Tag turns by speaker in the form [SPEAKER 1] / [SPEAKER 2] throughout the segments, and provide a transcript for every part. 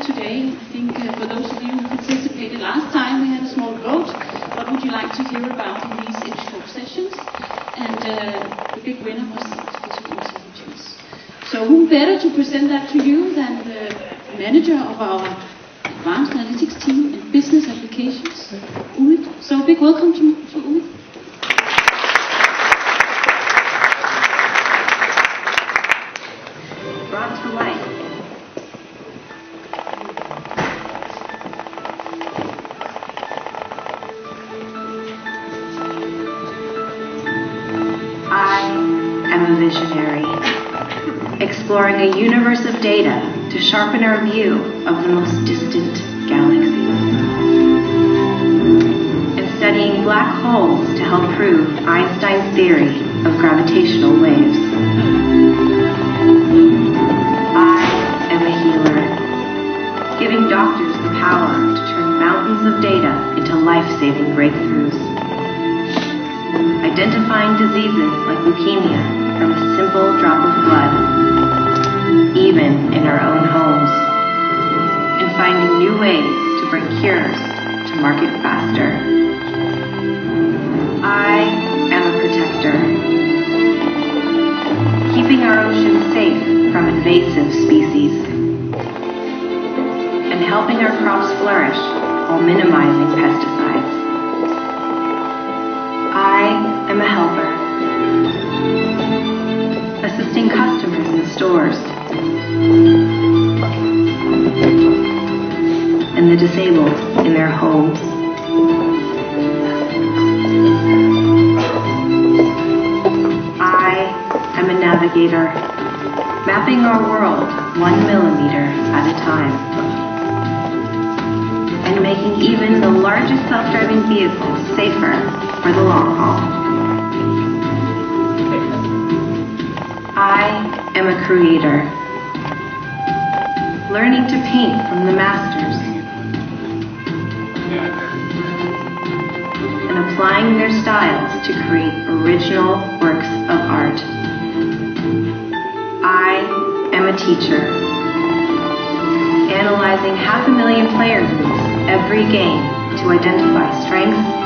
[SPEAKER 1] today. I think for those of you who participated last time, we had a small vote. What would you like to hear about in these Edge Talk sessions? And the big winner was artificial intelligence. So who better to present that to you than the manager of our advanced analytics team and business applications, Umid. So a big welcome to Umid.
[SPEAKER 2] Brought to life. I am a visionary, exploring a universe of data to sharpen our view of the most distant galaxies, and studying black holes to help prove Einstein's theory of gravitational waves. I am a healer, giving doctors the power to turn mountains of data into life-saving breakthroughs, identifying diseases like leukemia from a simple drop of blood, even in our own homes, and finding new ways to bring cures to market faster. I am a protector, keeping our oceans safe from invasive species, and helping our crops flourish while minimizing pesticides. I am a helper, assisting customers in stores and the disabled in their homes. I am a navigator, mapping our world 1 millimeter at a time, and making even the largest self-driving vehicles safer for the long haul. I am a creator, learning to paint from the masters and applying their styles to create original works of art. I am a teacher, analyzing 500,000 player groups every game to identify strengths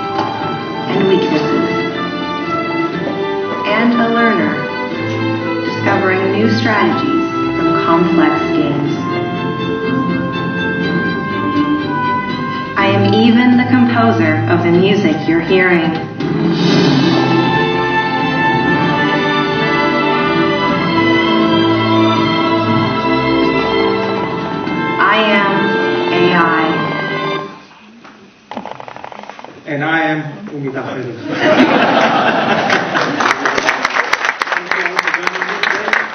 [SPEAKER 2] and weaknesses, and a learner, discovering new strategies from complex games. I am even the composer of the music you're hearing. I am AI.
[SPEAKER 3] And I am Umid Edge.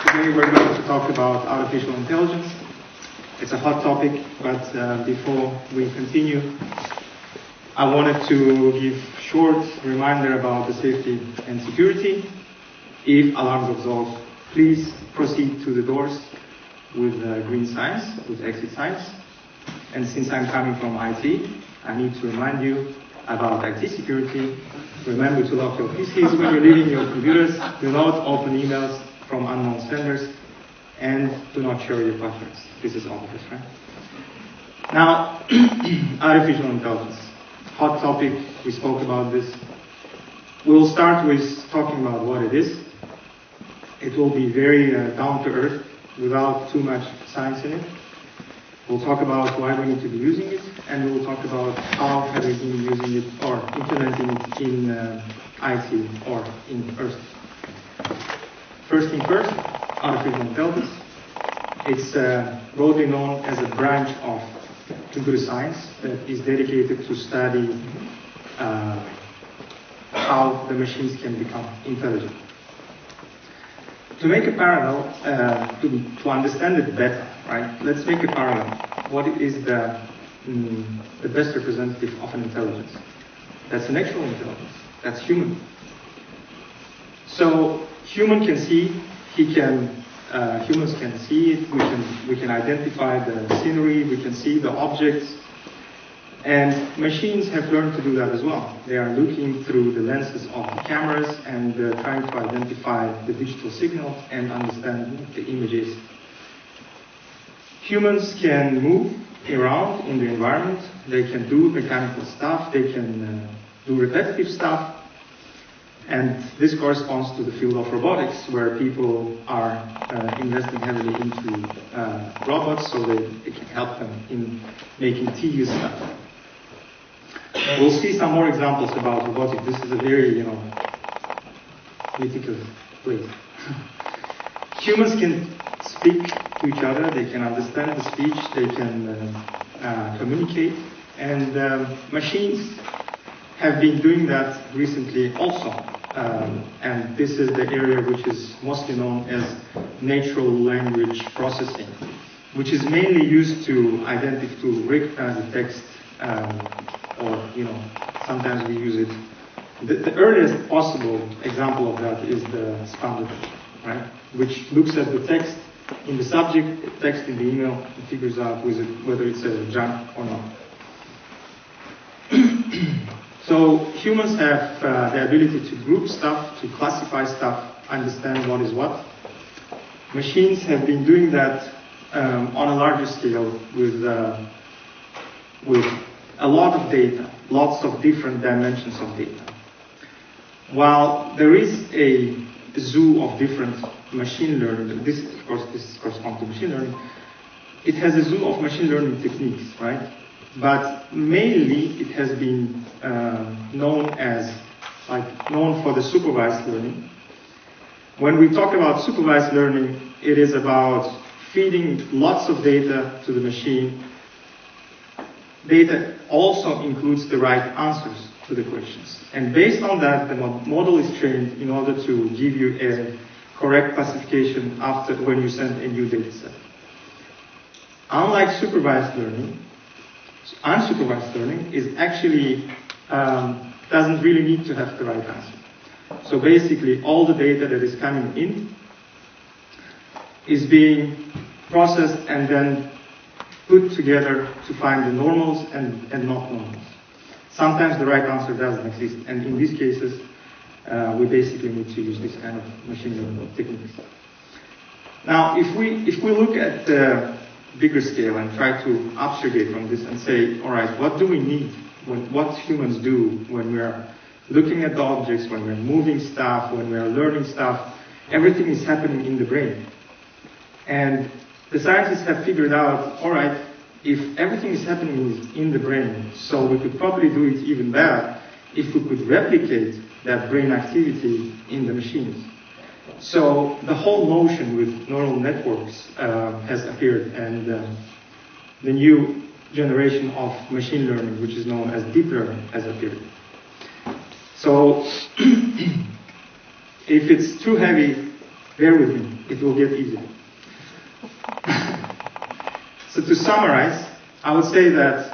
[SPEAKER 3] Today we're going to talk about artificial intelligence. It's a hot topic, but before we continue, I wanted to give a short reminder about the safety and security. If alarms exhaust, please proceed to the doors with green signs, with exit signs. And since I'm coming from IT, I need to remind you about IT security. Remember to lock your PCs when you're leaving your computers. Do not open emails from unknown senders, and do not share your passwords. This is obvious, right? Now, artificial intelligence. Hot topic, we spoke about this. We'll start with talking about what it is. It will be very down to earth, without too much science in it. We'll talk about why we need to be using it, and we'll talk about how have we been using it or implementing it in IT or in Earth. First thing first, artificial intelligence. It's broadly known as a branch of computer science that is dedicated to study how the machines can become intelligent. To make a parallel, to understand it better, right? Let's make a parallel. What is the best representative of an intelligence? That's an actual intelligence. That's human. So human can see. Humans can see it. We can identify the scenery. We can see the objects. And machines have learned to do that as well. They are looking through the lenses of the cameras and trying to identify the digital signals and understand the images. Humans can move around in the environment. They can do mechanical stuff, they can do repetitive stuff, and this corresponds to the field of robotics, where people are investing heavily into robots so that it can help them in making tedious stuff. We'll see some more examples about robotics. This is a very, critical place. Humans can speak to each other, they can understand the speech, they can communicate, and machines have been doing that recently also. And this is the area which is mostly known as natural language processing, which is mainly used to recognize the text, or sometimes we use it. The earliest possible example of that is the spam detector, right? Which looks at the text in the subject, text in the email, and figures out whether it's a junk or not. So humans have the ability to group stuff, to classify stuff, understand what is what. Machines have been doing that on a larger scale with a lot of data, lots of different dimensions of data. While there is a zoo of different machine learning, this corresponds to machine learning, it has a zoo of machine learning techniques, right? But mainly it has been known for the supervised learning. When we talk about supervised learning, it is about feeding lots of data to the machine. Data also includes the right answers to the questions. And based on that, the model is trained in order to give you a correct classification after when you send a new data set. Unlike supervised learning, unsupervised learning is actually doesn't really need to have the right answer. So basically, all the data that is coming in is being processed and then put together to find the normals and not normals. Sometimes the right answer doesn't exist, and in these cases, we basically need to use this kind of machine learning techniques. Now, if we look at the bigger scale and try to abstragate from this and say, all right, what do we need? What humans do when we are looking at the objects, when we're moving stuff, when we're learning stuff? Everything is happening in the brain. And the scientists have figured out, all right, if everything is happening in the brain, so we could probably do it even better if we could replicate that brain activity in the machines. So the whole notion with neural networks has appeared, and the new generation of machine learning, which is known as deep learning, has appeared. So if it's too heavy, bear with me, it will get easier. So to summarize, I would say that,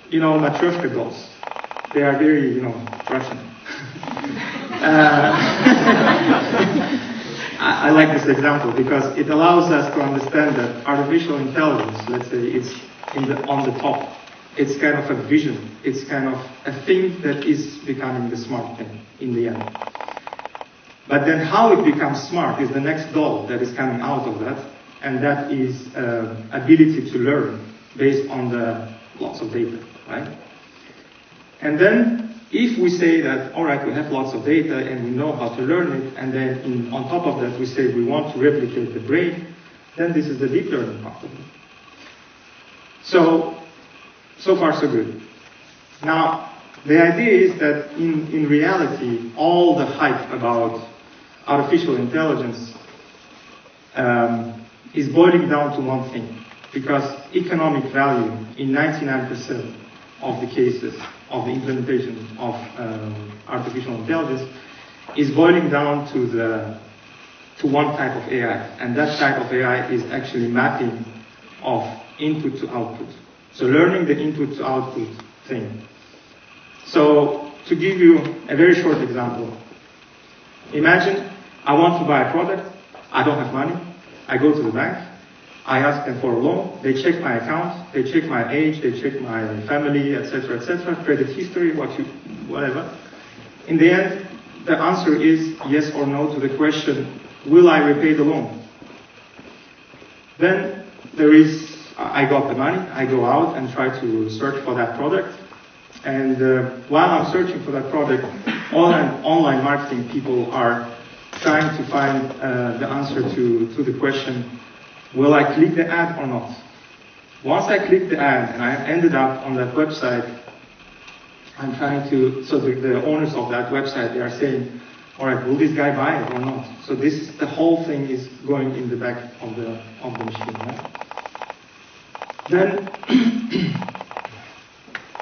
[SPEAKER 3] Matryoshka dolls, they are very, Russian. I like this example because it allows us to understand that artificial intelligence, let's say, it's on the top. It's kind of a vision. It's kind of a thing that is becoming the smart thing in the end. But then how it becomes smart is the next doll that is coming out of that, and that is ability to learn based on the lots of data, right? And then if we say that, all right, we have lots of data and we know how to learn it, and then on top of that we say we want to replicate the brain, then this is the deep learning part of it. So far so good. Now, the idea is that in reality, all the hype about artificial intelligence is boiling down to one thing, because economic value in 99% of the cases of the implementation of artificial intelligence is boiling down to one type of AI, and that type of AI is actually mapping of input to output. So learning the input to output thing. So to give you a very short example, imagine I want to buy a product, I don't have money, I go to the bank, I ask them for a loan, they check my account, they check my age, they check my family, etc., credit history, whatever. In the end, the answer is yes or no to the question, will I repay the loan? Then there is I got the money, I go out and try to search for that product. And while I'm searching for that product, online marketing people are trying to find the answer to the question, will I click the ad or not? Once I click the ad and I ended up on that website, I'm trying to, so the owners of that website, they are saying, all right, will this guy buy it or not? So the whole thing is going in the back of the machine. Right? Then,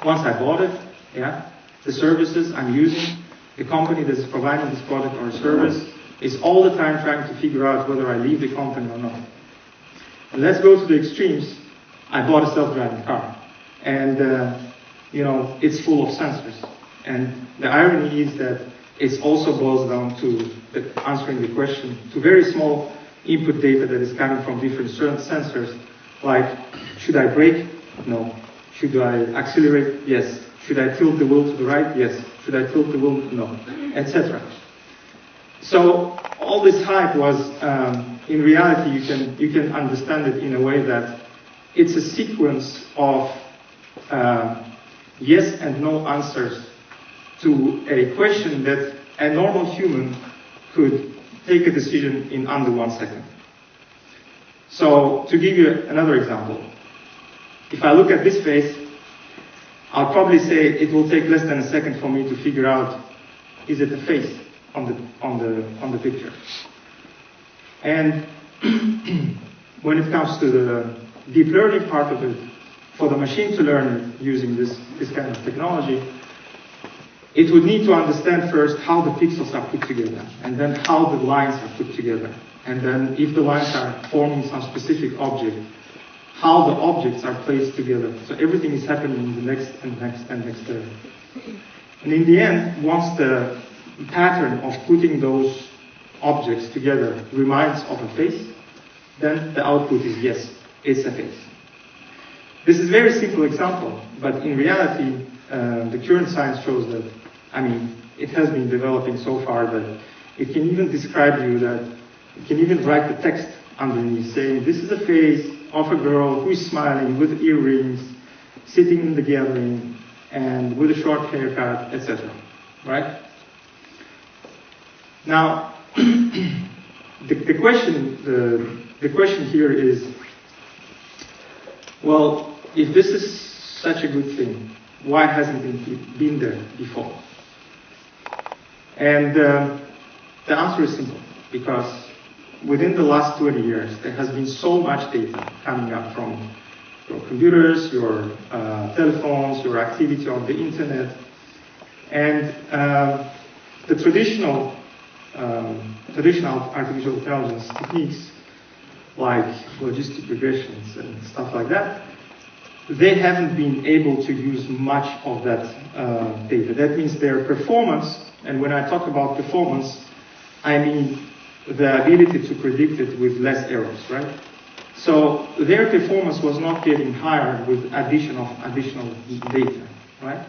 [SPEAKER 3] once I bought it, yeah, the services I'm using, the company that's providing this product or service is all the time trying to figure out whether I leave the company or not. And let's go to the extremes. I bought a self-driving car, and it's full of sensors. And the irony is that it also boils down to answering the question to very small input data that is coming from different sensors, like, should I brake? No. Should I accelerate? Yes. Should I tilt the wheel to the right? Yes. Should I tilt the wheel? No. Etc. So all this hype was, in reality, you can understand it in a way that it's a sequence of yes and no answers to a question that a normal human could take a decision in under 1 second. So to give you another example, if I look at this face, I'll probably say it will take less than a second for me to figure out, is it a face on the picture? And when it comes to the deep learning part of it, for the machine to learn using this kind of technology, it would need to understand first how the pixels are put together, and then how the lines are put together, and then if the lines are forming some specific object, how the objects are placed together. So everything is happening in the next and next and next layer. And in the end, once the pattern of putting those objects together reminds of a face, then the output is yes, it's a face. This is a very simple example, but in reality, the current science shows that, it has been developing so far that it can even describe you, that it can even write the text underneath saying, this is a face of a girl who is smiling with earrings, sitting in the gathering, and with a short haircut, etc. Right? Now, the question here is, well, if this is such a good thing, why hasn't it been there before? And the answer is simple, because within the last 20 years, there has been so much data coming up from your computers, your telephones, your activity on the internet, and the traditional artificial intelligence techniques like logistic regressions and stuff like that, they haven't been able to use much of that data. That means their performance, and when I talk about performance, I mean the ability to predict it with less errors, right? So their performance was not getting higher with additional data, right?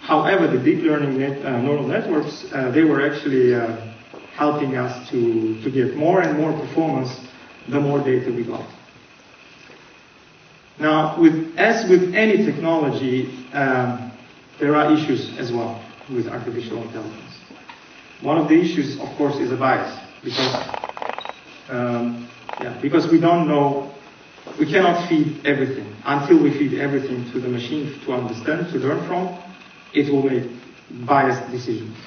[SPEAKER 3] However, the deep learning neural networks, they were actually helping us to get more and more performance the more data we got. Now, as with any technology, there are issues as well with artificial intelligence. One of the issues, of course, is a bias, because we don't know, we cannot feed everything. Until we feed everything to the machine to understand, to learn from, it will make biased decisions.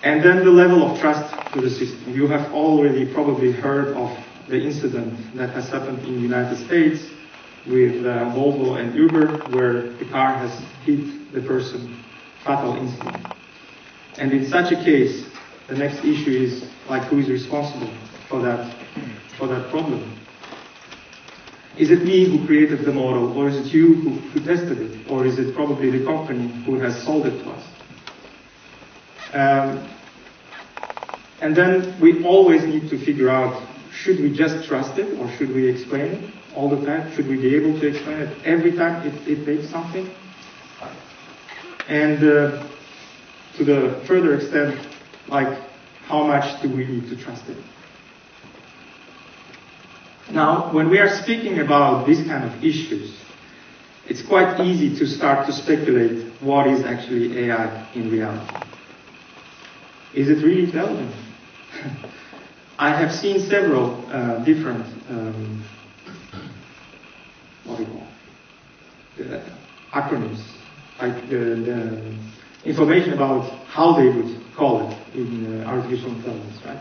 [SPEAKER 3] And then the level of trust to the system. You have already probably heard of the incident that has happened in the United States with Volvo and Uber, where the car has hit the person, fatal incident. And in such a case, the next issue is, like, who is responsible for that problem? Is it me who created the model, or is it you who tested it, or is it probably the company who has sold it to us? And then we always need to figure out, should we just trust it, or should we explain it all the time? Should we be able to explain it every time it makes something? And to the further extent, like, how much do we need to trust it? Now, when we are speaking about these kind of issues, it's quite easy to start to speculate what is actually AI in reality. Is it really intelligent? I have seen several different, what do you call it? Acronyms, like the information about how they would call it in artificial intelligence, right?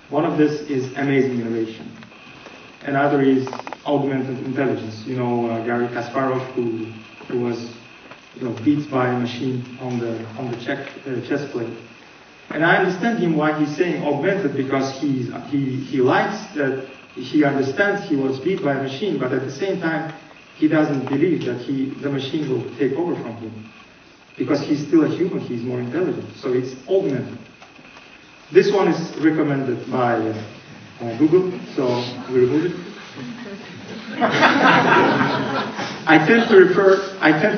[SPEAKER 3] One of this is amazing innovation. Another is augmented intelligence. You know, Garry Kasparov, who was, beat by a machine on the chess plate. And I understand him why he's saying augmented, because he likes that, he understands he was beat by a machine, but at the same time he doesn't believe that the machine will take over from him, because he's still a human, he's more intelligent. So it's augmented. This one is recommended by Google, so we remove it. I tend to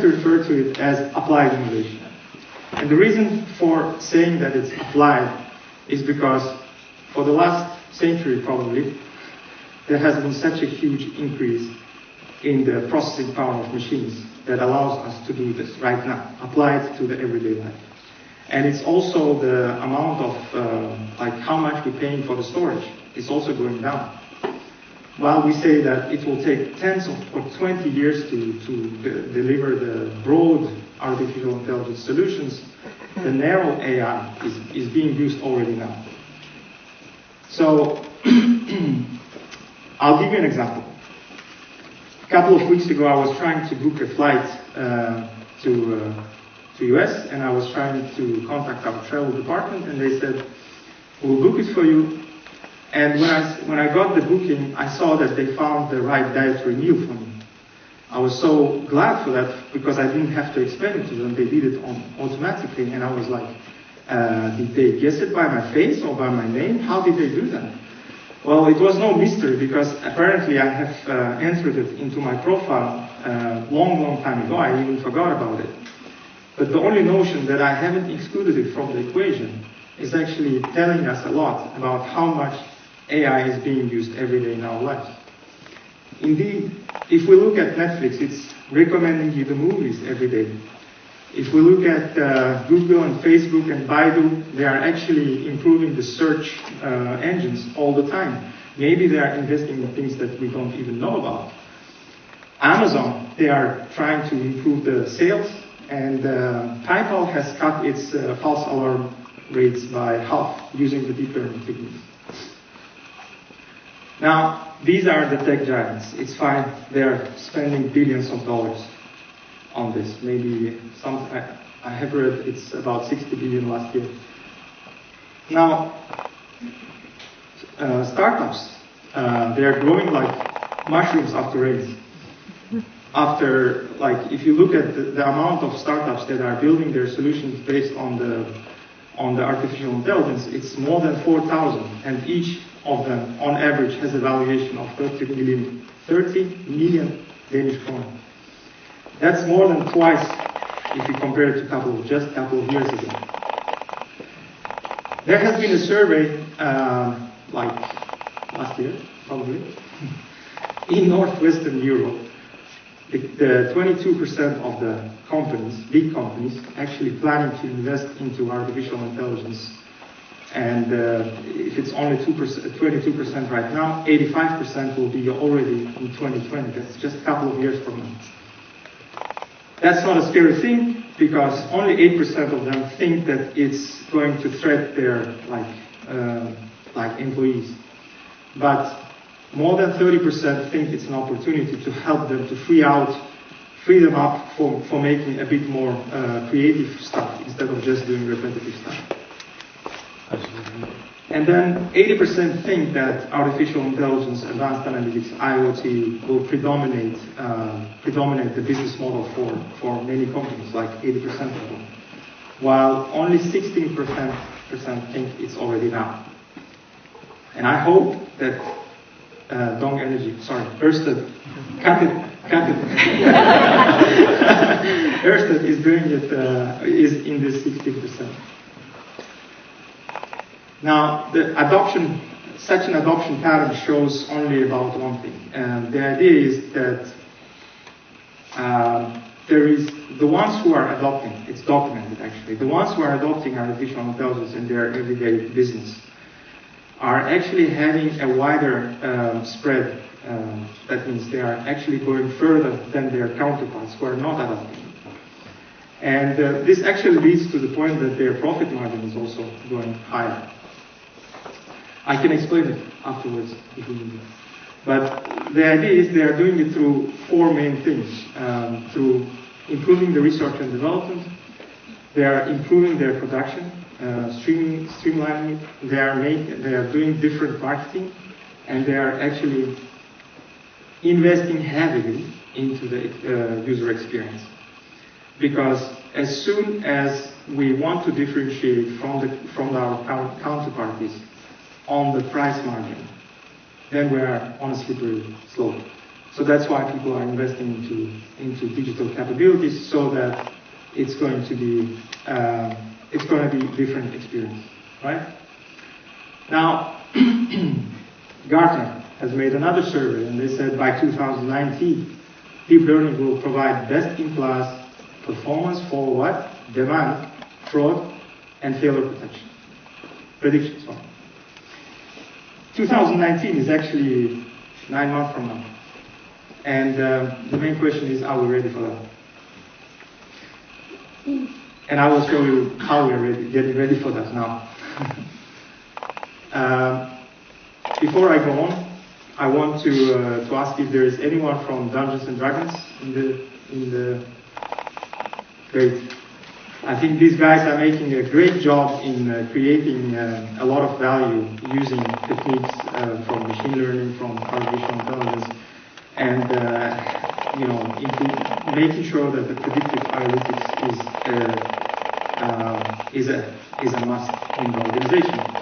[SPEAKER 3] refer to it as applied innovation. And the reason for saying that it's applied is because for the last century probably, there has been such a huge increase in the processing power of machines that allows us to do this right now, applied to the everyday life. And it's also the amount of, how much we're paying for the storage is also going down. While we say that it will take 10 or 20 years to deliver the broad artificial intelligence solutions, the narrow AI is being used already now. So, I'll give you an example. A couple of weeks ago, I was trying to book a flight to US, and I was trying to contact our travel department, and they said, we'll book it for you. And when I got the booking, I saw that they found the right dietary meal for me. I was so glad for that, because I didn't have to explain it to them. They did it automatically, and I was like, did they guess it by my face or by my name? How did they do that? Well, it was no mystery, because apparently I have entered it into my profile long time ago. I even forgot about it. But the only notion that I haven't excluded it from the equation is actually telling us a lot about how much AI is being used every day in our lives. Indeed, if we look at Netflix, it's recommending you the movies every day. If we look at Google and Facebook and Baidu, they are actually improving the search engines all the time. Maybe they are investing in things that we don't even know about. Amazon, they are trying to improve the sales, and PayPal has cut its false alarm rates by half using the deep learning techniques. Now, these are the tech giants. It's fine. They're spending billions of dollars on this. Maybe I have heard it's about 60 billion last year. Now, startups, they're growing like mushrooms after rains. If you look at the amount of startups that are building their solutions based on the artificial intelligence, it's more than 4,000, and each of them, on average, has a valuation of 30 million Danish kroner. That's more than twice if you compare it to just a couple of years ago. There has been a survey, last year, probably, in Northwestern Europe. The 22% of the companies, big companies, actually planning to invest into artificial intelligence. And if it's only 22% right now, 85% will be already in 2020. That's just a couple of years from now. That's not a scary thing, because only 8% of them think that it's going to threat their employees. But more than 30% think it's an opportunity to help them to free them up for making a bit more creative stuff instead of just doing repetitive stuff. And then 80% think that artificial intelligence, advanced analytics, IoT will predominate the business model for many companies, like 80% of them, while only 16% think it's already now. And I hope that Ørsted, cut it. Ørsted is doing it, is in this 16%. Now, the adoption such an adoption pattern shows only about one thing. The idea is that there is the ones who are adopting, it's documented actually, the ones who are adopting artificial intelligence in their everyday business are actually having a wider spread. That means they are actually going further than their counterparts who are not adopting. And this actually leads to the point that their profit margin is also going higher. I can explain it afterwards if you need it. But the idea is they are doing it through four main things. Through improving the research and development, they are improving their production, streamlining it, they are doing different marketing, and they are actually investing heavily into the user experience. Because as soon as we want to differentiate from our counterparties on the price margin, then we are on a slippery slope. So that's why people are investing into digital capabilities, so that it's going to be different experience, right? Now, Gartner has made another survey, and they said by 2019, deep learning will provide best-in-class performance for what? Demand, fraud, and failure protection. Prediction, sorry. 2019 is actually 9 months from now. And the main question is, are we ready for that? And I will show you how we're getting ready for that now. Before I go on, I want to ask if there is anyone from Dungeons and Dragons in the Great. I think these guys are making a great job in creating a lot of value using techniques from machine learning, from artificial intelligence, and making sure that the predictive analytics is a must in the organization.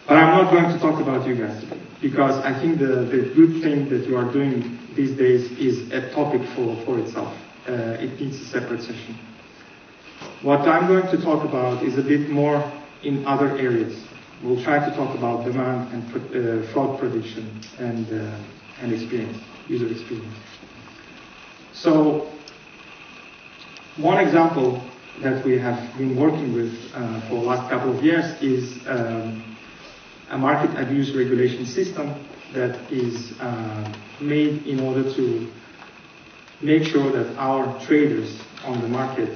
[SPEAKER 3] But I'm not going to talk about you guys today, because I think the good thing that you are doing these days is a topic for itself. It needs a separate session. What I'm going to talk about is a bit more in other areas. We'll try to talk about demand and fraud prediction and experience, user experience. So, one example that we have been working with for the last couple of years is a market abuse regulation system that is made in order to make sure that our traders on the market,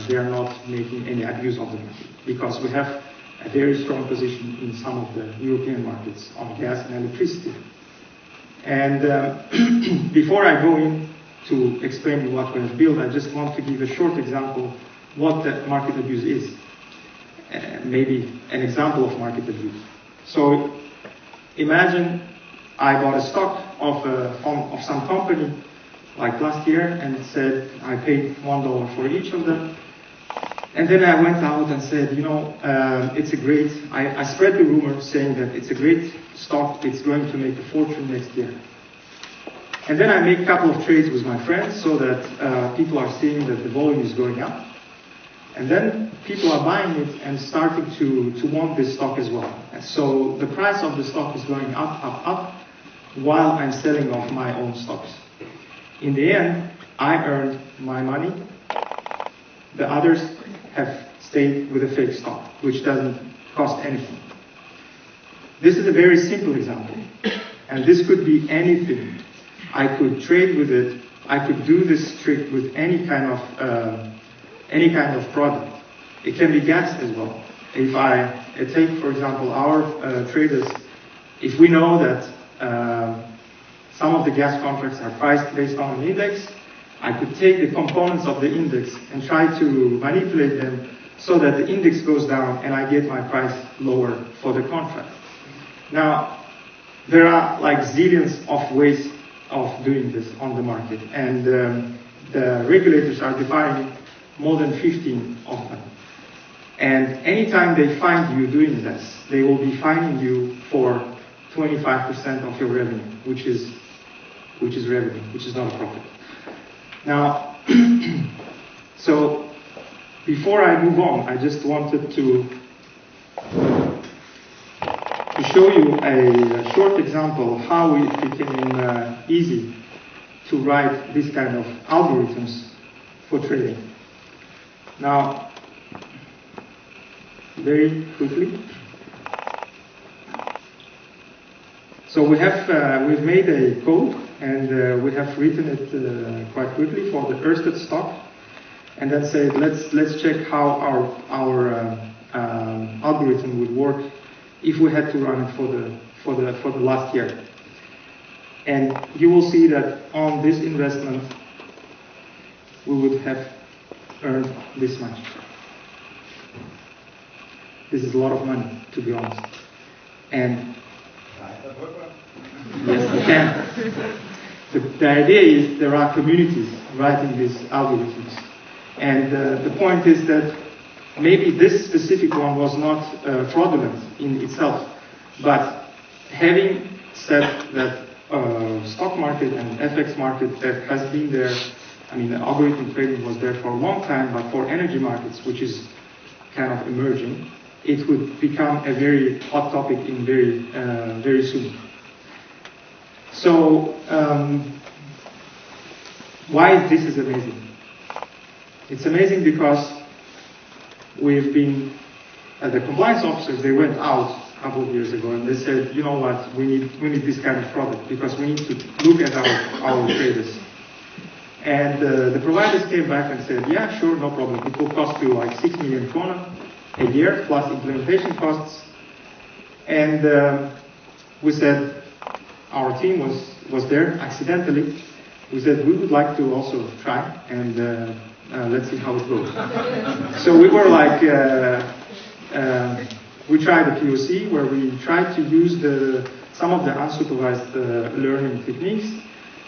[SPEAKER 3] they are not making any abuse of the market, because we have a very strong position in some of the European markets on gas and electricity. And before I go in to explain what we have built, I just want to give a short example what the market abuse is. Maybe an example of market abuse. So imagine I bought a stock of some company like last year and said I paid $1 for each of them. And then I went out and said, it's a great, I spread the rumor saying that it's a great stock, it's going to make a fortune next year. And then I make a couple of trades with my friends so that people are seeing that the volume is going up. And then people are buying it and starting to want this stock as well. And so the price of the stock is going up, while I'm selling off my own stocks. In the end, I earned my money. The others have stayed with a fake stock, which doesn't cost anything. This is a very simple example. And this could be anything. I could trade with it. I could do this trick with any kind of product. It can be gas as well. If I take, for example, our traders, if we know that some of the gas contracts are priced based on an index, I could take the components of the index and try to manipulate them so that the index goes down and I get my price lower for the contract. Now, there are like zillions of ways of doing this on the market, and the regulators are defining more than 15 of them. And anytime they find you doing this, they will be fining you for 25% of your revenue, which is revenue, which is not a profit. Now, so before I move on, I just wanted to show you a short example of how it became easy to write this kind of algorithms for trading. Now, very quickly. So we've made a code, and we have written it quite quickly for the Ørsted stock, and then said let's check how our algorithm would work if we had to run it for the last year. And you will see that on this investment we would have earned this much. This is a lot of money, to be honest. And yes, we can. The idea is there are communities writing these algorithms. And the point is that maybe this specific one was not fraudulent in itself, but having said that stock market and FX market that has been there, I mean, the algorithm trading was there for a long time, but for energy markets, which is kind of emerging, it would become a very hot topic in very soon. So, why this is amazing? It's amazing because we've been, the compliance officers, they went out a couple of years ago and they said, you know what, we need this kind of product because we need to look at our traders. And the providers came back and said, yeah, sure, no problem. It will cost you like 6 million krona a year plus implementation costs. And we said, our team was there accidentally. We said we would like to also try and let's see how it goes. So we were like, we tried a POC where we tried to use some of the unsupervised learning techniques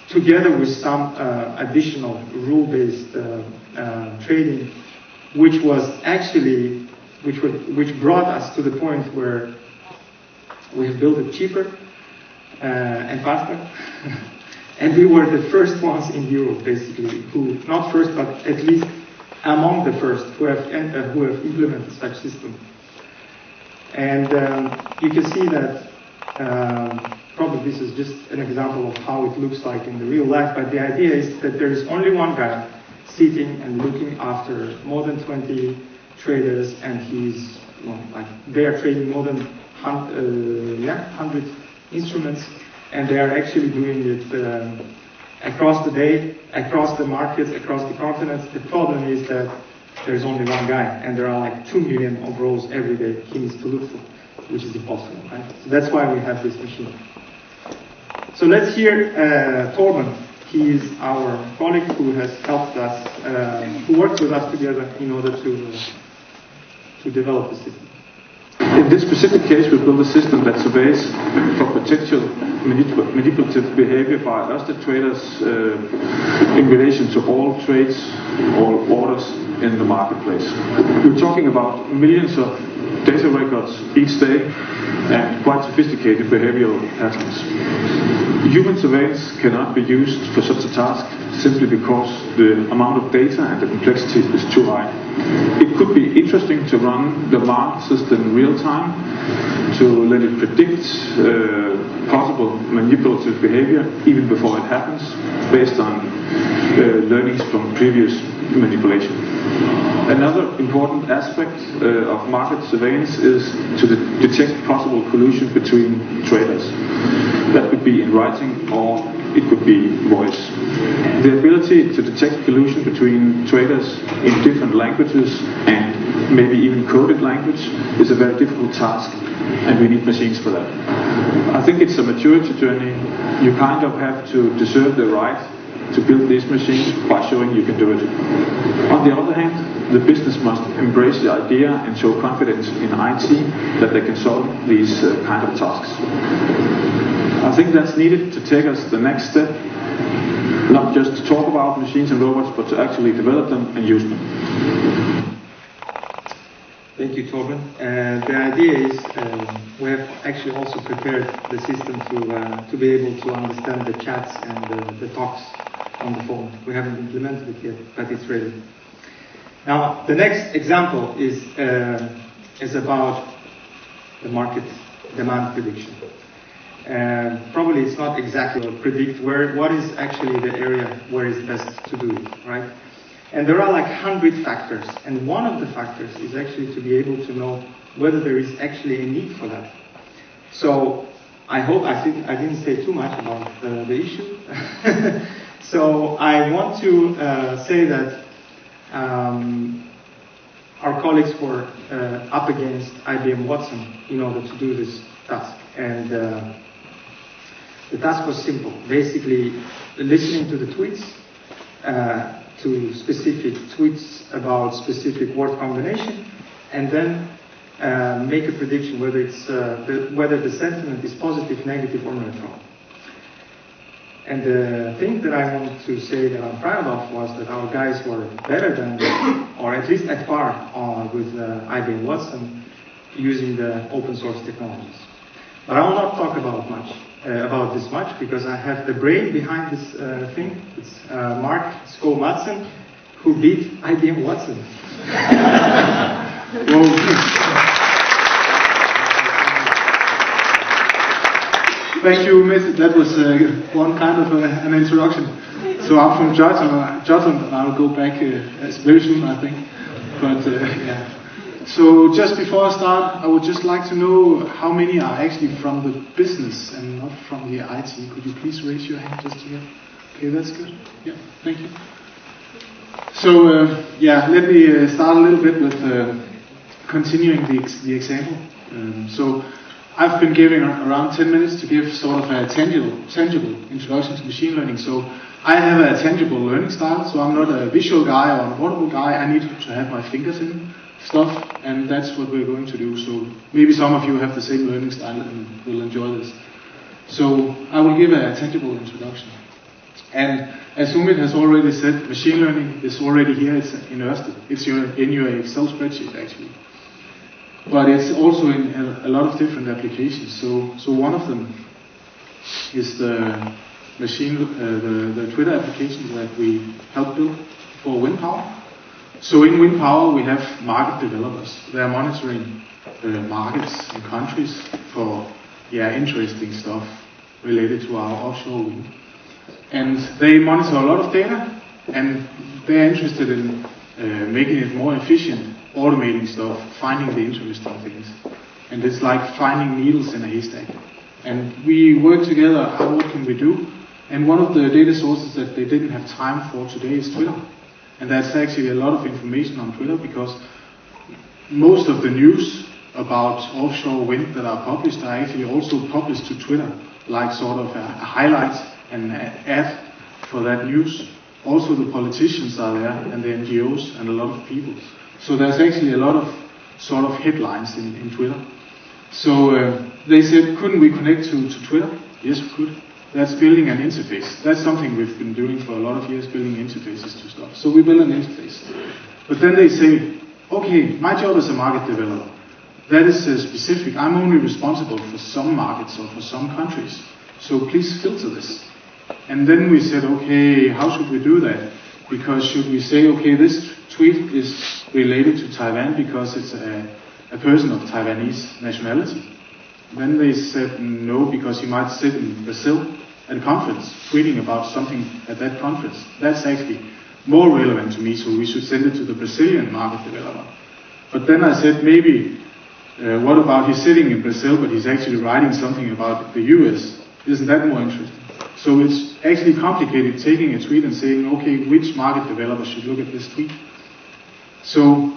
[SPEAKER 3] together with some additional rule-based trading, which brought us to the point where we have built it cheaper and faster. And we were the first ones in Europe, basically, who, not first, but at least among the first who have implemented such system. And you can see that probably this is just an example of how it looks like in the real life, but the idea is that there is only one guy sitting and looking after more than 20 traders, and he's, they are trading more than 100 instruments, and they are actually doing it across the day, across the markets, across the continents. The problem is that there's only one guy, and there are like 2 million of rows every day he needs to look for, which is impossible, right? So that's why we have this machine. So let's hear Torben. He is our colleague who has helped us, who worked with us together in order to develop the system.
[SPEAKER 4] In this specific case, we built a system that surveys for potential manipulative behavior by Ørsted traders in relation to all trades, all orders in the marketplace. We're talking about millions of data records each day and quite sophisticated behavioral patterns. Human surveillance cannot be used for such a task simply because the amount of data and the complexity is too high. It could be interesting to run the market system in real time to let it predict possible manipulative behavior even before it happens based on learnings from previous manipulation. Another important aspect of market surveillance is to detect possible collusion between traders. That could be in writing or it could be voice. The ability to detect collusion between traders in different languages and maybe even coded language is a very difficult task, and we need machines for that. I think it's a maturity journey. You kind of have to deserve the right to build these machines by showing you can do it. On the other hand, the business must embrace the idea and show confidence in IT that they can solve these kind of tasks. I think that's needed to take us the next step, not just to talk about machines and robots, but to actually develop them and use them.
[SPEAKER 3] Thank you, Torben. The idea is we have actually also prepared the system to be able to understand the chats and the talks on the phone. We haven't implemented it yet, but it's ready. Now, the next example is about the market demand prediction. Probably it's not exactly to predict what is actually the area where it's best to do it, right? And there are like 100 factors, and one of the factors is actually to be able to know whether there is actually a need for that. So I hope I didn't say too much about the issue. So I want to say that our colleagues were up against IBM Watson in order to do this task. And the task was simple. Basically, listening to the tweets, to specific tweets about specific word combination, and then make a prediction whether whether the sentiment is positive, negative, or neutral. And the thing that I want to say that I'm proud of was that our guys were better than, or at least at par with IBM Watson using the open source technologies. But I will not talk about this much because I have the brain behind this thing. It's Mark Sko-Madsen, who beat IBM Watson.
[SPEAKER 5] Thank you, Umid. That was one kind of an introduction. So I'm from Jutland, and I'll go back very soon, I think. But yeah. So just before I start, I would just like to know how many are actually from the business and not from the IT. Could you please raise your hand just here? Okay, that's good. Yeah, thank you. So yeah, let me start a little bit with continuing the example. So I've been giving around 10 minutes to give sort of a tangible introduction to machine learning. So I have a tangible learning style, so I'm not a visual guy or an audible guy. I need to have my fingers in stuff, and that's what we're going to do. So maybe some of you have the same learning style and will enjoy this. So I will give a tangible introduction. And as Umid has already said, machine learning is already here. It's in Ørsted. It's in your Excel spreadsheet, actually. But it's also in a lot of different applications. So one of them is the the Twitter application that we helped build for wind power. So in wind power, we have market developers. They are monitoring markets and countries for interesting stuff related to our offshore wind. And they monitor a lot of data, and they're interested in making it more efficient, automating stuff, finding the interesting things. And it's like finding needles in a haystack. And we work together, what can we do? And one of the data sources that they didn't have time for today is Twitter. And that's actually a lot of information on Twitter, because most of the news about offshore wind that are published are actually also published to Twitter, like sort of a highlight and an ad for that news. Also the politicians are there, and the NGOs, and a lot of people. So there's actually a lot of sort of headlines in Twitter. So they said, couldn't we connect to Twitter? Yes, we could. That's building an interface. That's something we've been doing for a lot of years, building interfaces to stuff. So we build an interface. But then they say, okay, my job as a market developer, that is specific. I'm only responsible for some markets or for some countries. So please filter this. And then we said, okay, how should we do that? Because should we say, okay, this tweet is related to Taiwan because it's a person of Taiwanese nationality? Then they said no, because he might sit in Brazil at a conference tweeting about something at that conference. That's actually more relevant to me, so we should send it to the Brazilian market developer. But then I said, maybe, what about he's sitting in Brazil, but he's actually writing something about the US? Isn't that more interesting? So it's actually complicated taking a tweet and saying, okay, which market developer should look at this tweet? So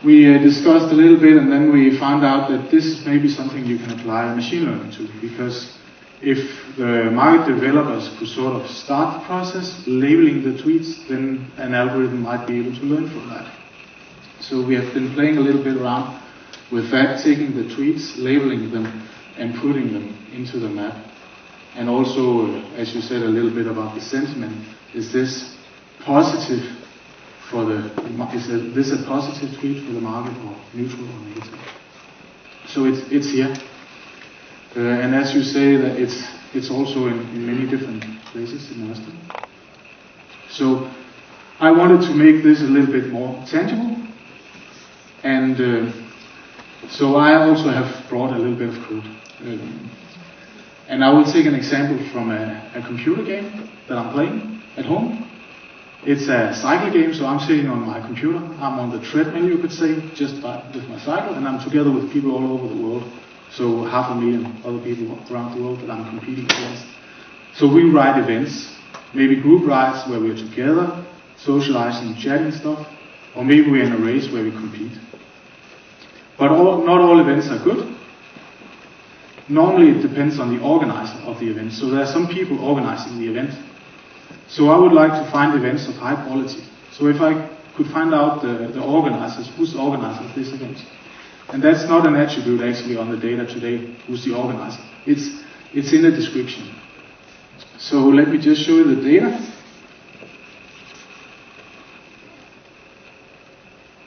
[SPEAKER 5] we discussed a little bit, and then we found out that this is maybe something you can apply machine learning to, because if the market developers could sort of start the process, labeling the tweets, then an algorithm might be able to learn from that. So we have been playing a little bit around with that, taking the tweets, labeling them, and putting them into the map. And also, as you said, a little bit about the sentiment. Is this positive for is this a positive tweet for the market, or neutral or negative? So it's here. And as you say, that it's also in many different places in Ørsted. So I wanted to make this a little bit more tangible. And So I also have brought a little bit of code. And I will take an example from a computer game that I'm playing at home. It's a cycle game, so I'm sitting on my computer. I'm on the treadmill, you could say, just with my cycle, and I'm together with people all over the world. So 500,000 other people around the world that I'm competing against. So we write events, maybe group rides where we're together, socializing, chatting stuff, or maybe we're in a race where we compete. But not all events are good. Normally it depends on the organizer of the event. So there are some people organizing the event. So I would like to find events of high quality. So if I could find out the organizers, who's the organizer of this event. And that's not an attribute actually on the data today, who's the organizer. It's in the description. So let me just show you the data.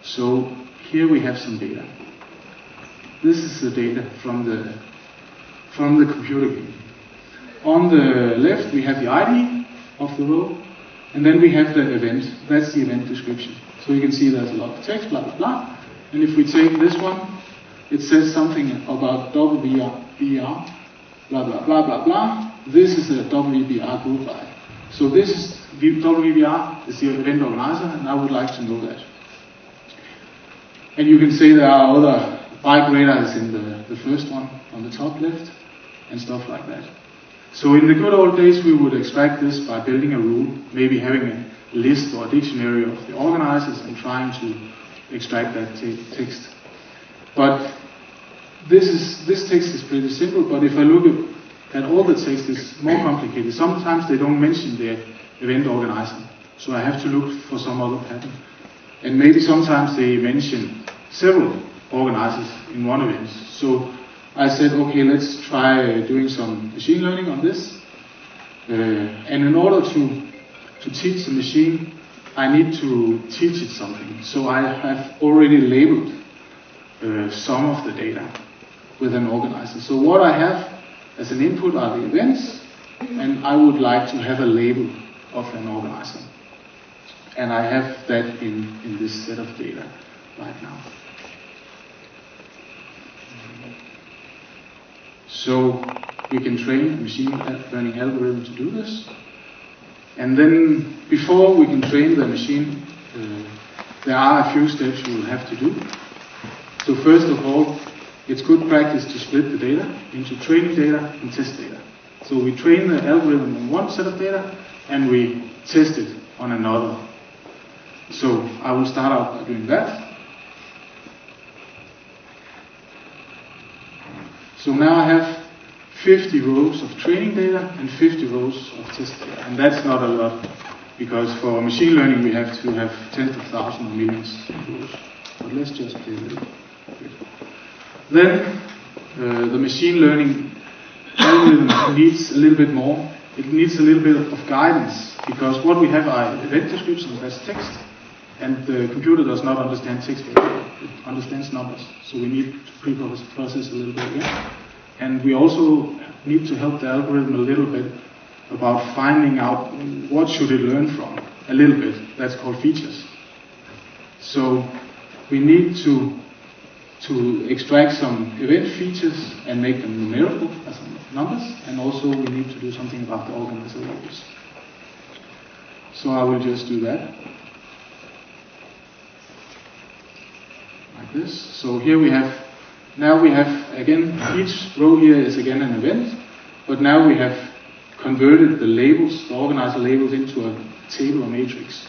[SPEAKER 5] So here we have some data. This is the data from the computer game. On the left we have the ID of the row, and then we have the event. That's the event description. So you can see there's a lot of text, blah blah blah. And if we take this one, it says something about WBR, blah blah blah blah blah. This is a WBR group ride. So this is WBR is the event organizer, and I would like to know that. And you can see there are other bike radars in the first one on the top left, and stuff like that. So in the good old days, we would extract this by building a rule, maybe having a list or a dictionary of the organizers and trying to extract that text. But this text is pretty simple, but if I look at all the text, it's more complicated. Sometimes they don't mention the event organizer, so I have to look for some other pattern. And maybe sometimes they mention several organizers in one event. So I said, okay, let's try doing some machine learning on this. And in order to teach the machine, I need to teach it something. So I have already labeled some of the data with an organizer. So what I have as an input are the events, and I would like to have a label of an organizer. And I have that in this set of data right now. So we can train a machine learning algorithm to do this. And then before we can train the machine, there are a few steps you will have to do. So first of all, it's good practice to split the data into training data and test data. So we train the algorithm on one set of data and we test it on another. So I will start out by doing that. So now I have 50 rows of training data and 50 rows of test data. And that's not a lot, because for machine learning we have to have tens of thousands or millions of rows. But let's just play a little bit. Then the machine learning algorithm needs a little bit more. It needs a little bit of guidance, because what we have are event descriptions, that's text, and the computer does not understand text very well. It understands numbers, so we need to pre-process a little bit again. And we also need to help the algorithm a little bit about finding out what should it learn from, a little bit. That's called features. So we need to extract some event features and make them numerical as numbers, and also we need to do something about the organizer labels. So I will just do that. Like this. So here we have, now we have again, each row here is again an event, but now we have converted the labels, the organizer labels, into a table or matrix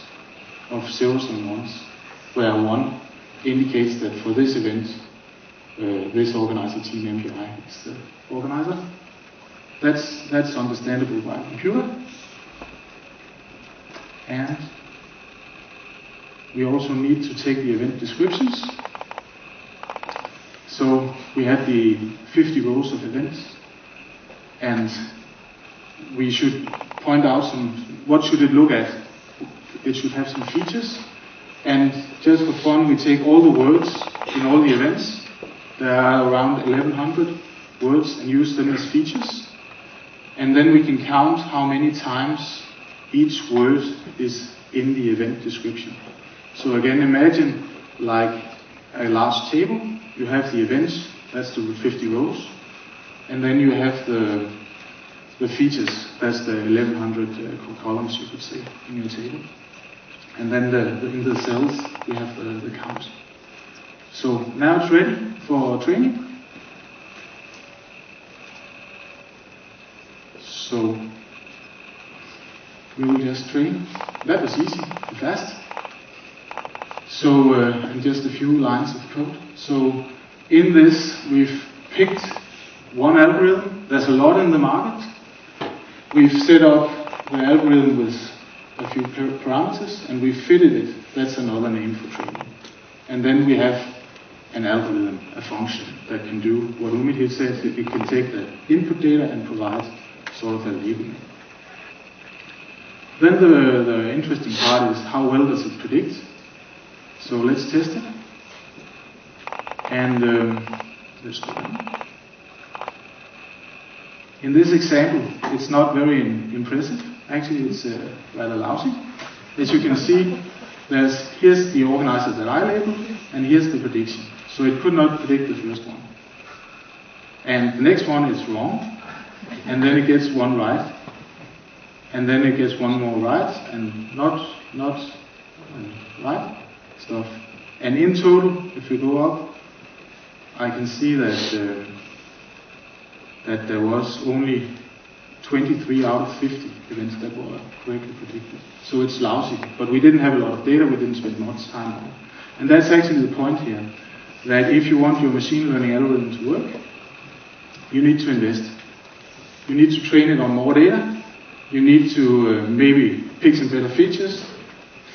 [SPEAKER 5] of zeros and ones, where 1 indicates that for this event, this organizer team MPI is the organizer. That's understandable by a computer. And we also need to take the event descriptions. So we have the 50 rows of events, and we should point out what should it look at. It should have some features, and just for fun we take all the words in all the events. There are around 1100 words, and use them as features. And then we can count how many times each word is in the event description. So again, imagine like a large table you have the events, that's the 50 rows, and then you have the features, that's the 1100 columns, you could say, in your table. And then in the cells, we have the count. So now it's ready for training. So we will just train. That was easy and fast. So and just a few lines of code. So in this, we've picked one algorithm. There's a lot in the market. We've set up the algorithm with a few parameters, and we fitted it. That's another name for training. And then we have an algorithm, a function that can do what Umid here said. It can take the input data and provide sort of a labeling. Then the interesting part is how well does it predict. So let's test it. And let's go on. In this example, it's not very impressive. Actually, it's rather lousy. As you can see, here's the organizer that I labeled, and here's the prediction. So it could not predict the first one. And the next one is wrong, and then it gets one right, and then it gets one more right, and not right stuff. And in total, if we go up, I can see that that there was only 23 out of 50 events that were correctly predicted. So it's lousy, but we didn't have a lot of data, we didn't spend much time on it. And that's actually the point here, that if you want your machine learning algorithm to work, you need to invest. You need to train it on more data, you need to maybe pick some better features,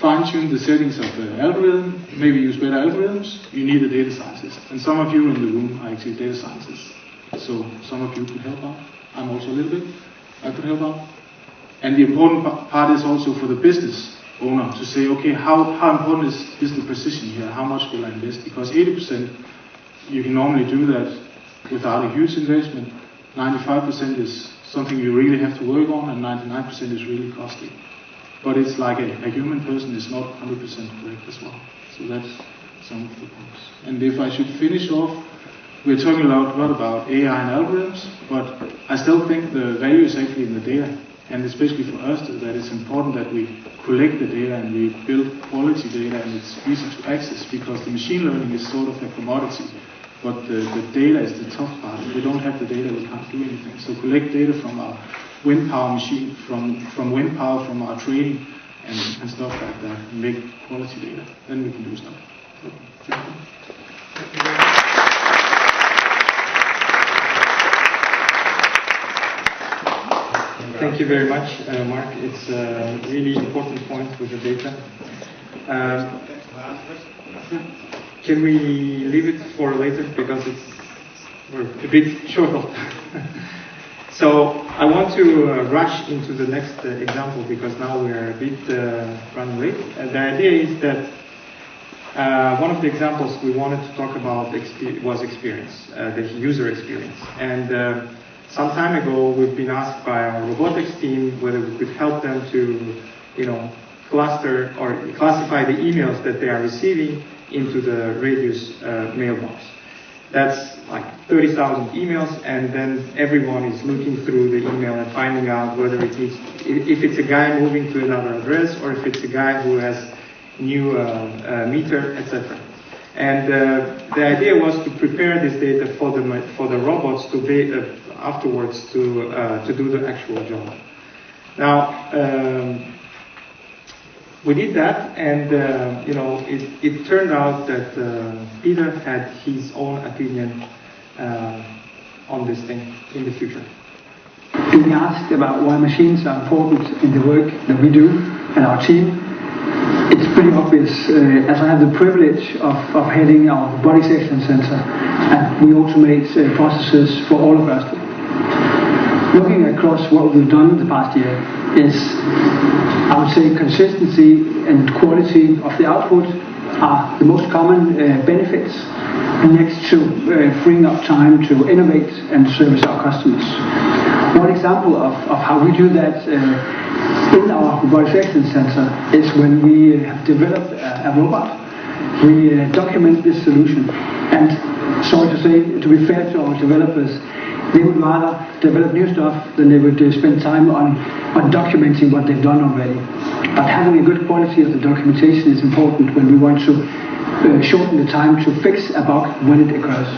[SPEAKER 5] fine-tune the settings of the algorithm, maybe use better algorithms. You need a data scientist. And some of you in the room are actually data scientists. So some of you could help out. I'm also a little bit. I could help out. And the important part is also for the business owner to say, okay, how important is the precision here? How much will I invest? Because 80% you can normally do that without a huge investment. 95% is something you really have to work on, and 99% is really costly. But it's like a human person is not 100% correct as well. So that's some of the points. And if I should finish off, we're talking a lot about AI and algorithms, but I still think the value is actually in the data. And especially for us, that it's important that we collect the data and we build quality data, and it's easy to access, because the machine learning is sort of a commodity. But the data is the tough part. If we don't have the data, we can't do anything. So collect data from our wind power machine, from wind power, from our training, and stuff like that, and make quality data. Then we can do stuff. So, thank you.
[SPEAKER 3] Thank you very much, Mark. It's a really important point with the data. Can we leave it for later, because we're a bit short of time. So I want to rush into the next example, because now we're a bit running late. The idea is that one of the examples we wanted to talk about was experience, the user experience. And some time ago, we've been asked by our robotics team whether we could help them to, cluster or classify the emails that they are receiving into the Radius mailbox. That's like 30,000 emails, and then everyone is looking through the email and finding out whether it needs, if it's a guy moving to another address, or if it's a guy who has new meter, etc. And the idea was to prepare this data for the robots to be afterwards to do the actual job. Now. We did that, and it turned out that Peter had his own opinion on this thing in the future.
[SPEAKER 6] Being asked about why machines are important in the work that we do and our team, it's pretty obvious, as I have the privilege of heading our Robotics Excellence Center, and we automate processes for all of us. Looking across what we've done in the past year is, I would say, consistency and quality of the output are the most common benefits, next to freeing up time to innovate and service our customers. One example of how we do that in our Robotics Excellence Center is when we have developed a robot We document this solution, and sorry to say, to be fair to our developers, they would rather develop new stuff than they would spend time on documenting what they've done already. But having a good quality of the documentation is important when we want to shorten the time to fix a bug when it occurs.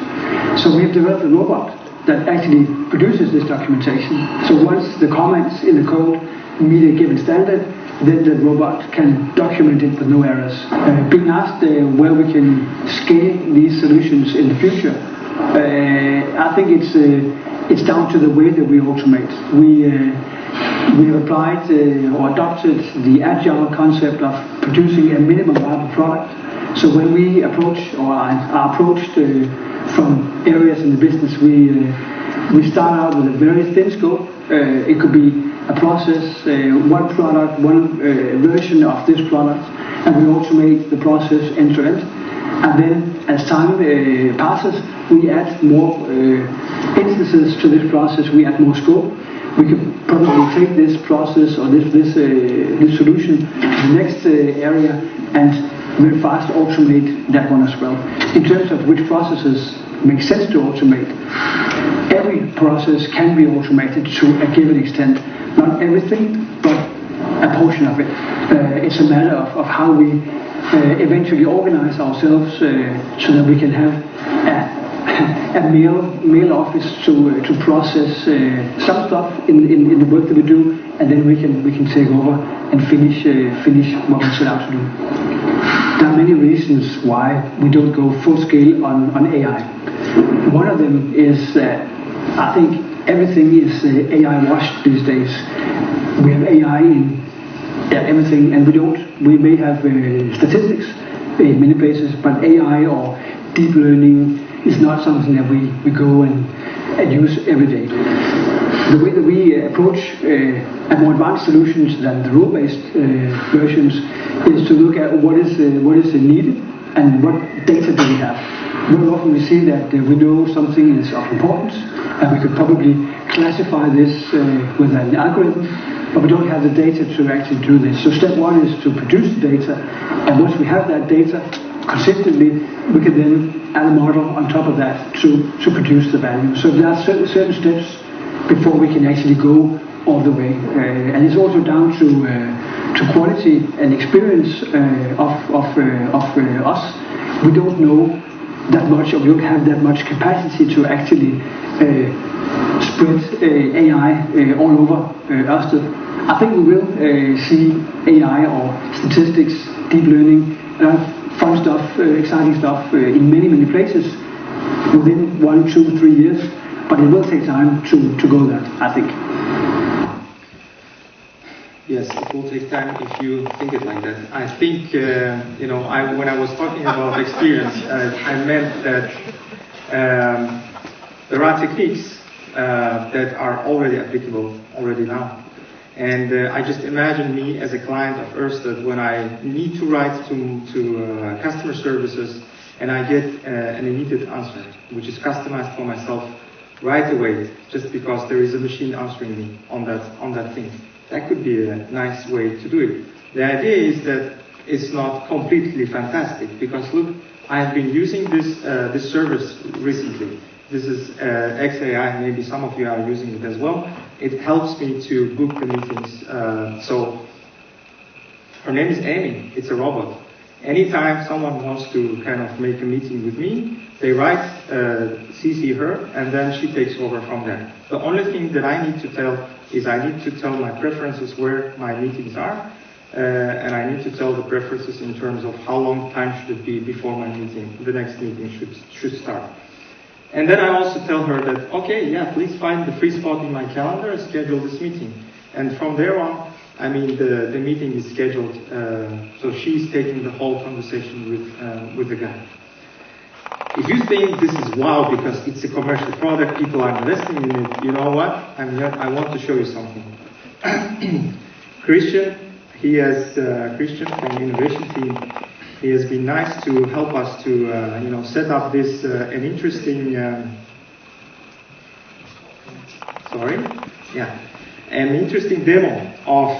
[SPEAKER 6] So we have developed a robot that actually produces this documentation. So once the comments in the code meet a given standard, then the robot can document it with no errors. Being asked where we can scale these solutions in the future, I think it's down to the way that we automate. We have applied or adopted the agile concept of producing a minimum viable product. So when we approach or are approached from areas in the business, we start out with a very thin scope. It could be a process, one product, one version of this product, and we automate the process end to end. And then as time passes, we add more instances to this process, we add more scope. We could probably take this process or this solution to the next area and very fast automate that one as well. In terms of which processes make sense to automate, every process can be automated to a given extent. Not everything, but a portion of it. It's a matter of how we eventually organize ourselves so that we can have a mail office to process some stuff in the work that we do, and then we can take over and finish what we set out to do. There are many reasons why we don't go full scale on AI. One of them is that I think everything is AI washed these days. We have AI in everything, and we may have statistics in many places, but AI or deep learning is not something that we go and use every day. The way that we approach more advanced solutions than the rule-based versions is to look at what is needed and what data do we have. Very often we see that we know something is of importance, and we could probably classify this with an algorithm, but we don't have the data to actually do this. So step one is to produce the data, and once we have that data consistently, we can then add a model on top of that to produce the value. So there are certain steps before we can actually go all the way, and it's also down to quality and experience of us. We don't know that much, or we don't have that much capacity to actually spread AI all over Ørsted. I think we will see AI or statistics, deep learning, fun stuff, exciting stuff in many places within 1, 2, 3 years, but it will take time to go there, I think.
[SPEAKER 3] Yes, it will take time if you think it like that. I think, when I was talking about experience, I meant that there are techniques that are already applicable already now. And I just imagine me as a client of Ørsted when I need to write to customer services and I get an immediate answer, which is customized for myself right away, just because there is a machine answering me on that thing. That could be a nice way to do it. The idea is that it's not completely fantastic, because look, I've been using this service recently. This is XAI, maybe some of you are using it as well. It helps me to book the meetings. So her name is Amy, it's a robot. Anytime someone wants to kind of make a meeting with me, they write, CC her, and then she takes over from there. The only thing that I need to tell is I need to tell my preferences where my meetings are, and I need to tell the preferences in terms of how long time should it be before my meeting, the next meeting should start. And then I also tell her that, okay, yeah, please find the free spot in my calendar and schedule this meeting. And from there on, I mean, the meeting is scheduled, so she's taking the whole conversation with the guy. If you think this is wow because it's a commercial product, people are investing in it, you know what? I want to show you something. Christian from the innovation team, he has been nice to help us to set up this an interesting demo of.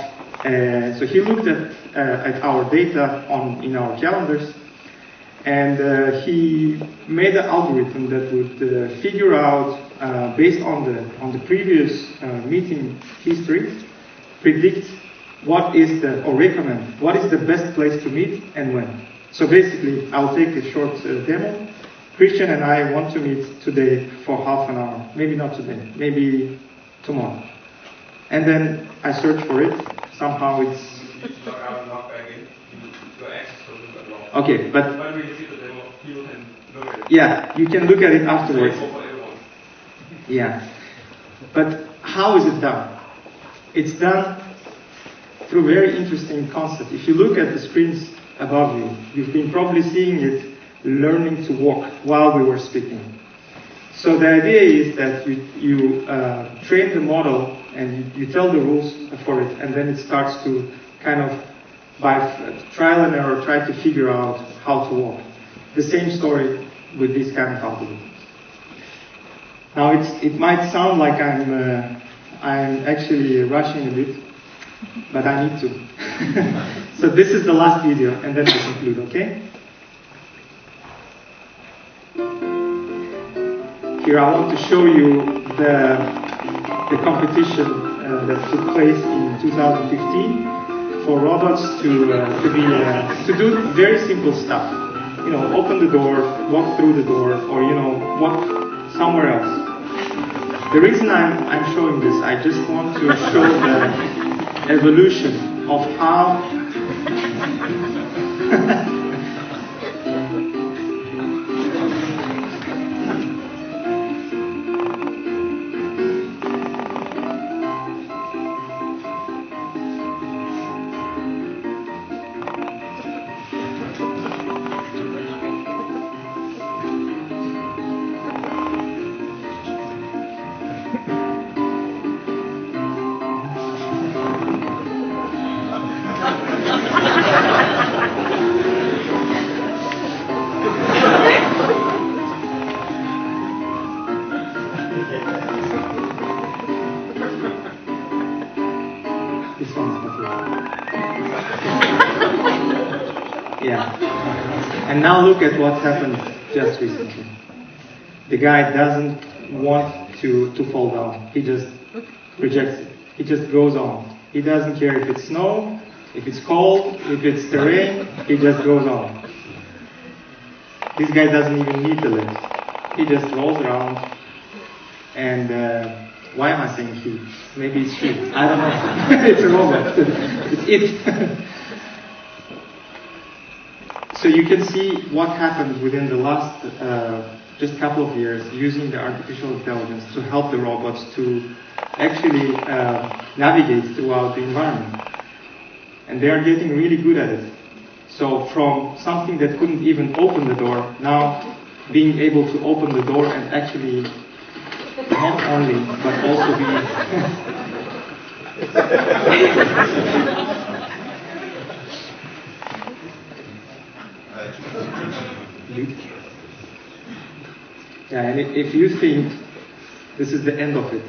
[SPEAKER 3] So he looked at our data in our calendars, And he made an algorithm that would figure out, based on the previous meeting history, predict what is or recommend what is the best place to meet and when. So basically, I'll take a short demo. Christian and I want to meet today for half an hour. Maybe not today, maybe tomorrow. And then I search for it. Somehow it's... Okay, but... Yeah, you can look at it afterwards. Yeah. But how is it done? It's done through a very interesting concept. If you look at the screens above you, you've been probably seeing it learning to walk while we were speaking. So the idea is that you train the model and you tell the rules for it, and then it starts to kind of, by trial and error, try to figure out how to walk. The same story with this kind of algorithm. Now it might sound like I'm actually rushing a bit, but I need to. So this is the last video, and then I conclude, okay? Here I want to show you the competition that took place in 2015 for robots to do very simple stuff. You know, open the door, walk through the door, or walk somewhere else. The reason I'm showing this, I just want to show the evolution of how And now look at what's happened just recently. The guy doesn't want to fall down. He just rejects it. He just goes on. He doesn't care if it's snow, if it's cold, if it's the rain. He just goes on. This guy doesn't even need the legs. He just rolls around. And why am I saying he? Maybe it's she. I don't know. It's a robot. It's it. So you can see what happened within the last just couple of years using the artificial intelligence to help the robots to actually navigate throughout the environment. And they are getting really good at it. So from something that couldn't even open the door, now being able to open the door and actually not only, but also be... Yeah, and if you think this is the end of it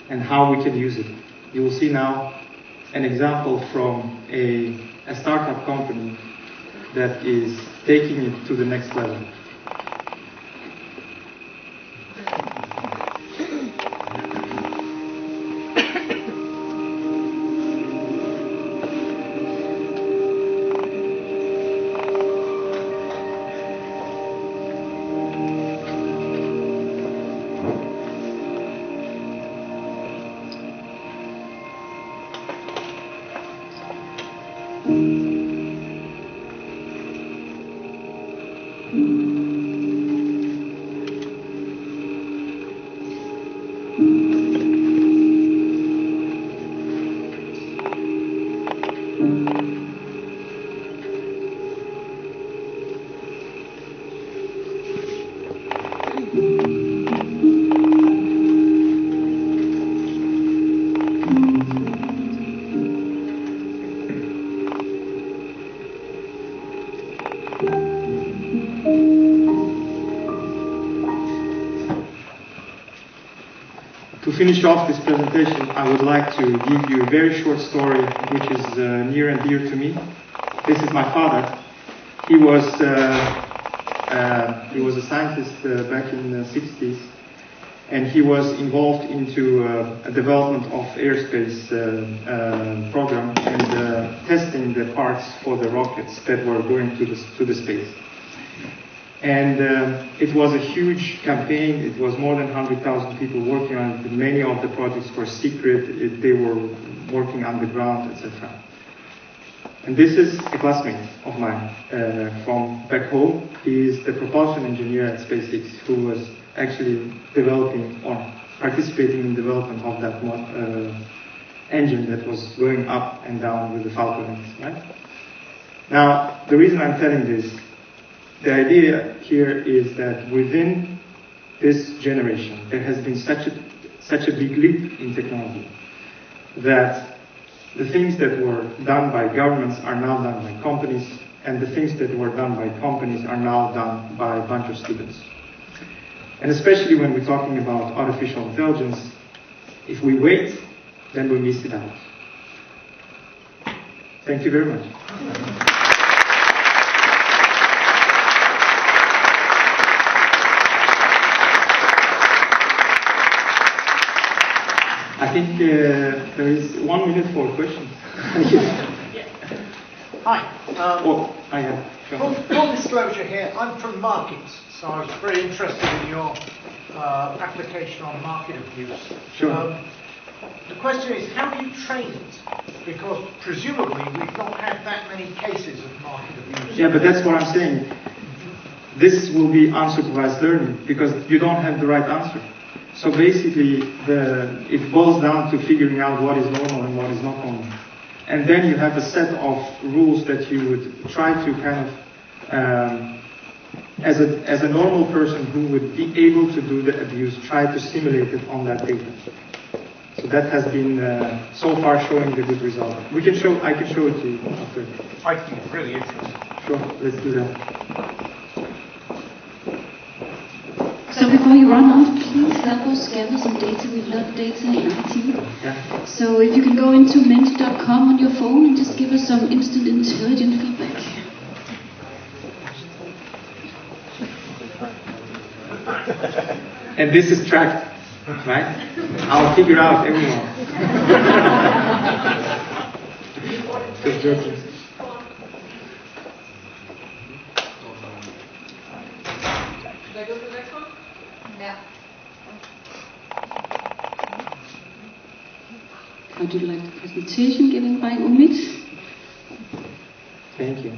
[SPEAKER 3] and how we can use it, you will see now an example from a startup company that is taking it to the next level. To finish off this presentation, I would like to give you a very short story which is near and dear to me. This is my father. He was He was a scientist back in the 60s, and he was involved into a development of airspace program and testing the parts for the rockets that were going to the space. And it was a huge campaign. It was more than 100,000 people working on it. Many of the projects were secret. They were working underground, etc. And this is a classmate of mine from back home. He is the propulsion engineer at SpaceX who was actually developing or participating in development of that engine that was going up and down with the Falcon, right? Now, the reason I'm telling this, the idea here is that within this generation, there has been such a big leap in technology that the things that were done by governments are now done by companies, and the things that were done by companies are now done by a bunch of students. And especially when we're talking about artificial intelligence, if we wait, then we miss it out. Thank you very much. I think there is 1 minute for questions.
[SPEAKER 7] Hi.
[SPEAKER 3] I have.
[SPEAKER 7] Full disclosure here, I'm from markets, so I was very interested in your application on market abuse.
[SPEAKER 3] Sure.
[SPEAKER 7] The question is, how do you train it? Because presumably we've not had that many cases of market abuse.
[SPEAKER 3] Yeah, but that's what I'm saying. This will be unsupervised learning because you don't have the right answer. So basically, it boils down to figuring out what is normal and what is not normal. And then you have a set of rules that you would try to kind of, as a normal person who would be able to do the abuse, try to simulate it on that data. So that has been so far showing the good result. I can show it to you after.
[SPEAKER 7] I think it's really interesting.
[SPEAKER 3] Sure, let's do that.
[SPEAKER 1] So before you run out, please help us gather some data. We love data in IT.
[SPEAKER 3] Yeah.
[SPEAKER 1] So if you can go into mentor.com on your phone and just give us some instant intelligent feedback.
[SPEAKER 3] And this is tracked, right? I'll figure out everyone. Just joking.
[SPEAKER 8] Should I go to the next one? Yeah.
[SPEAKER 1] How do you like the presentation given by Umid?
[SPEAKER 3] Thank you.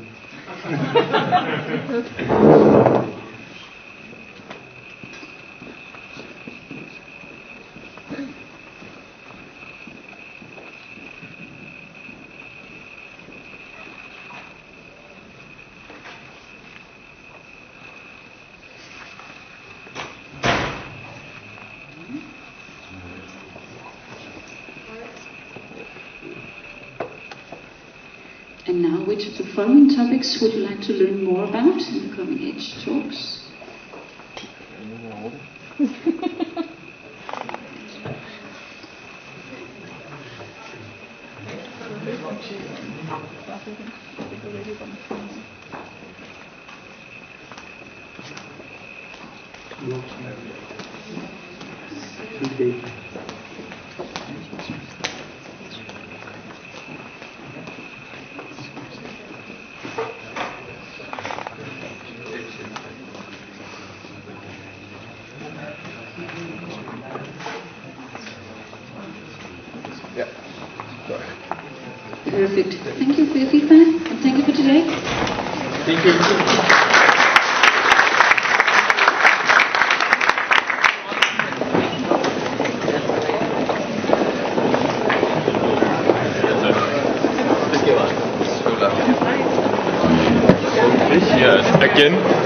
[SPEAKER 1] And now, which of the following topics would you like to learn more about in the coming Edge Talks? Perfect. Thank you for your feedback, and thank you for today.
[SPEAKER 3] Thank you.
[SPEAKER 9] Again.